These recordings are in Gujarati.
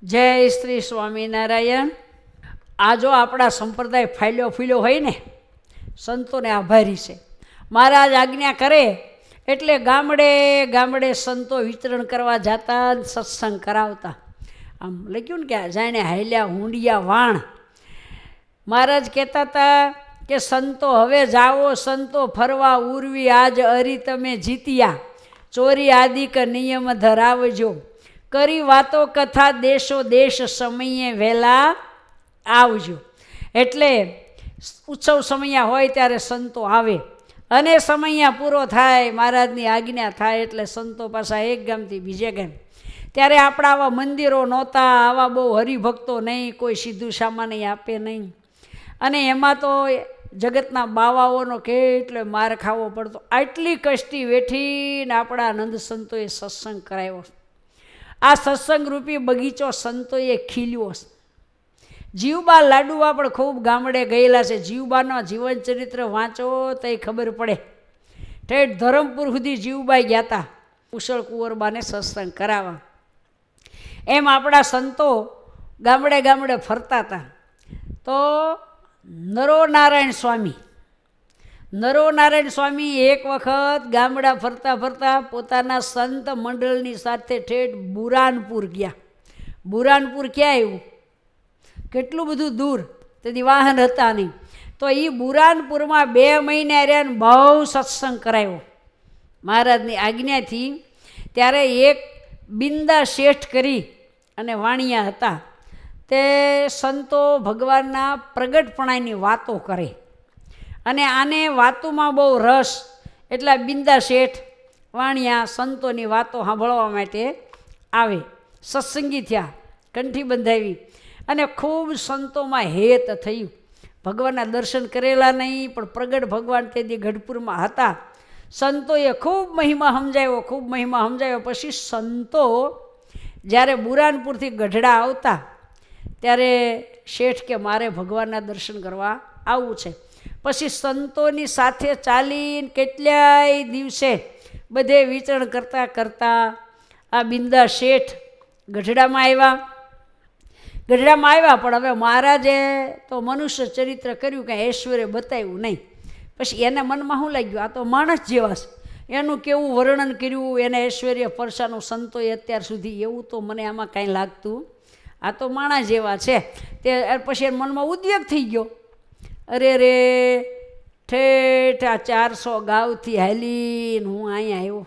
જય શ્રી સ્વામિનારાયણ. આ જો આપણા સંપ્રદાય ફાલ્યો ફૂલ્યો હોય ને, સંતોને આભારી છે. મહારાજ આજ્ઞા કરે એટલે ગામડે ગામડે સંતો વિતરણ કરવા જતા, સત્સંગ કરાવતા. આમ લખ્યું ને કે જાણે હાલ્યા હુંડિયા વાણ. મહારાજ કહેતા હતા કે સંતો હવે જાઓ, સંતો ફરવા ઉર્વી, આજ અરી તમે જીત્યા, ચોરી આદિક નિયમ ધરાવજો, કરી વાતો કથા દેશો દેશ, સમયે વહેલા આવજો. એટલે ઉત્સવ સમયા હોય ત્યારે સંતો આવે, અને સમયા પૂરો થાય, મહારાજની આજ્ઞા થાય એટલે સંતો પાછા એક ગામથી બીજે ગામ. ત્યારે આપણા આવા મંદિરો નહોતા, આવા બહુ હરિભક્તો નહીં, કોઈ સીધું સામાન આપે નહીં. અને એમાં તો જગતના બાવાઓનો કેટલો માર ખાવો પડતો. આટલી કષ્ટી વેઠીને આપણા નંદ સંતોએ સત્સંગ કરાવ્યો. આ સત્સંગ રૂપી બગીચો સંતોએ ખીલ્યો. જીવબા લાડુબા પણ ખૂબ ગામડે ગયેલા છે. જીવબાના જીવન ચરિત્ર વાંચો તો એ ખબર પડે. ઠેઠ ધરમપુર સુધી જીવબાઈ ગયા હતા કુશળ કુંવરબાને સત્સંગ કરાવવા. એમ આપણા સંતો ગામડે ગામડે ફરતા હતા. તો નરોનારાયણ સ્વામી એક વખત ગામડા ફરતા ફરતા પોતાના સંત મંડળની સાથે ઠેઠ બુરાનપુર ગયા. બુરાનપુર ક્યાં આવ્યું? કેટલું બધું દૂર, તેથી વાહન હતા નહીં. તો એ બુરાનપુરમાં 2 મહિના રહ્યા, બહુ સત્સંગ કરાયો મહારાજની આજ્ઞાથી. ત્યારે એક બિંદા શેઠ કરી અને વાણિયા હતા. તે સંતો ભગવાનના પ્રગટપણાની વાતો કરે, અને આને વાતોમાં બહુ રસ. એટલા બિંદા શેઠ વાણિયા સંતોની વાતો સાંભળવા માટે આવે. સત્સંગી થયા, કંઠી બંધાવી, અને ખૂબ સંતોમાં હેત થયું. ભગવાનના દર્શન કરેલા નહીં, પણ પ્રગટ ભગવાન તેથી ગઢપુરમાં હતા. સંતોએ ખૂબ મહિમા સમજાવ્યો. પછી સંતો જ્યારે બુરાનપુરથી ગઢડા આવતા ત્યારે શેઠ કે મારે ભગવાનના દર્શન કરવા આવવું છે. પછી સંતોની સાથે ચાલીને કેટલાય દિવસે બધે વિચરણ કરતાં કરતાં આ બિંદા શેઠ ગઢડામાં આવ્યા. પણ હવે મહારાજે તો મનુષ્ય ચરિત્ર કર્યું, કાંઈ ઐશ્વર્ય બતાવ્યું નહીં. પછી એને મનમાં શું લાગ્યું, આ તો માણસ જેવા છે. એનું કેવું વર્ણન કર્યું, એને ઐશ્વર્ય પરસાનું સંતોએ અત્યાર સુધી, એવું તો મને આમાં કાંઈ લાગતું, આ તો માણસ જેવા છે. તે પછી એના મનમાં ઉદ્વેગ થઈ ગયો. અરે રે, ઠેઠ આ 400 ગાઉથી હાલીને હું અહીંયા આવ્યો,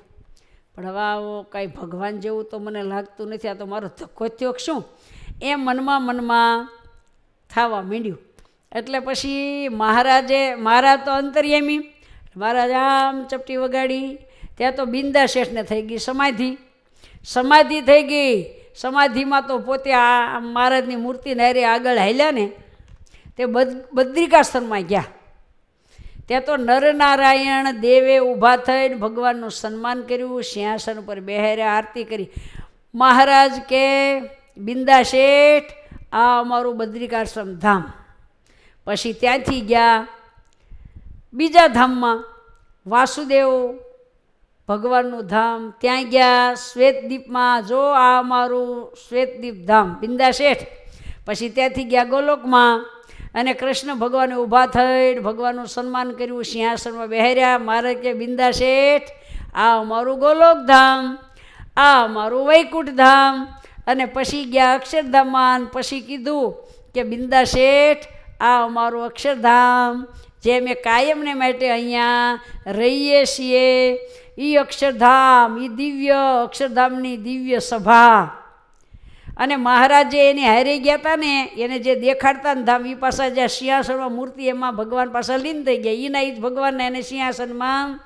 પણ હવે આવો કાંઈ ભગવાન જેવું તો મને લાગતું નથી. આ તો મારો ધક્કો થયો શું, એમ મનમાં થવા માંડ્યું. એટલે પછી મહારાજ તો અંતર્યામી, મહારાજ આમ ચપટી વગાડી. ત્યાં તો બિંદા શેઠને થઈ ગઈ સમાધિ થઈ ગઈ. સમાધિમાં તો પોતે આ મહારાજની મૂર્તિ નારી આગળ હાલ્યા ને, તે બદ્રિકાશ્રમમાં ગયા. ત્યાં તો નરનારાયણ દેવે ઊભા થઈને ભગવાનનું સન્માન કર્યું, સિંહાસન ઉપર બેહાર્યા, આરતી કરી. મહારાજ કે બિંદા શેઠ, આ અમારું બદ્રિકાશ્રમ ધામ. પછી ત્યાંથી ગયા બીજા ધામમાં, વાસુદેવ ભગવાનનું ધામ, ત્યાં ગયા શ્વેતદીપમાં. જો આ અમારું શ્વેતદીપ ધામ બિંદા શેઠ. પછી ત્યાંથી ગયા ગોલોકમાં, અને કૃષ્ણ ભગવાને ઊભા થઈને ભગવાનનું સન્માન કર્યું, સિંહાસનમાં બેહાર્યા. મહારાજ કે બિંદા શેઠ, આ અમારું ગોલોક ધામ, આ અમારું વૈકુંઠ ધામ. અને પછી ગયા અક્ષરધામમાં. પછી કીધું કે બિંદા શેઠ, આ અમારું અક્ષરધામ, જે મેં કાયમને માટે અહીંયા રહીએ છીએ. એ અક્ષરધામ, એ દિવ્ય અક્ષરધામની દિવ્ય સભા. અને મહારાજે એની હારે ગયા હતા ને, એને જે દેખાડતા ને ધામ, એ પાછા જ્યાં સિંહાસનમાં મૂર્તિ, એમાં ભગવાન પાછા લીન થઈ ગયા. એના એ જ ભગવાનના એને સિંહાસનમાં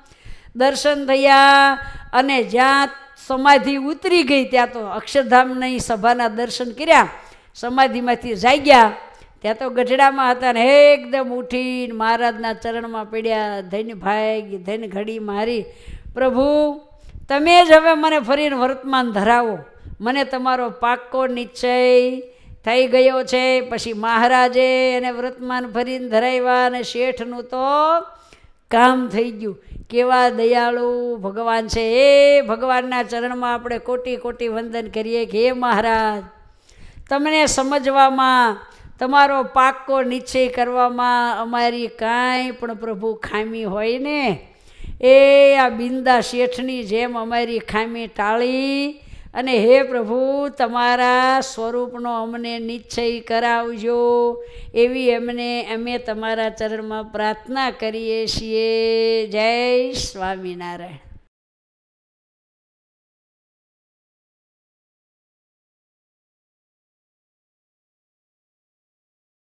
દર્શન થયા. અને જ્યાં સમાધિ ઉતરી ગઈ ત્યાં તો અક્ષરધામની સભાના દર્શન કર્યા. સમાધિમાંથી જાગ્યા ત્યાં તો ગઢડામાં હતા ને, એકદમ ઉઠીને મહારાજના ચરણમાં પડ્યા. ધન ભાઈ, ધન ઘડી મારી, પ્રભુ તમે જ હવે મને ફરીને વર્તમાન ધરાવો, મને તમારો પાક્કો નિશ્ચય થઈ ગયો છે. પછી મહારાજે એને વર્તમાન ફરીને ધરાવ્યા, અને શેઠનું તો કામ થઈ ગયું. કેવા દયાળુ ભગવાન છે. એ ભગવાનના ચરણમાં આપણે કોટી કોટી વંદન કરીએ કે હે મહારાજ, તમને સમજવામાં, તમારો પાક્કો નિશ્ચય કરવામાં અમારી કાંઈ પણ પ્રભુ ખામી હોય ને એ આ બિંદા શેઠની જેમ અમારી ખામી ટાળી અને હે પ્રભુ તમારા સ્વરૂપનો અમને નિશ્ચય કરાવજો એવી અમે તમારા ચરણમાં પ્રાર્થના કરીએ છીએ. જય સ્વામિનારાયણ.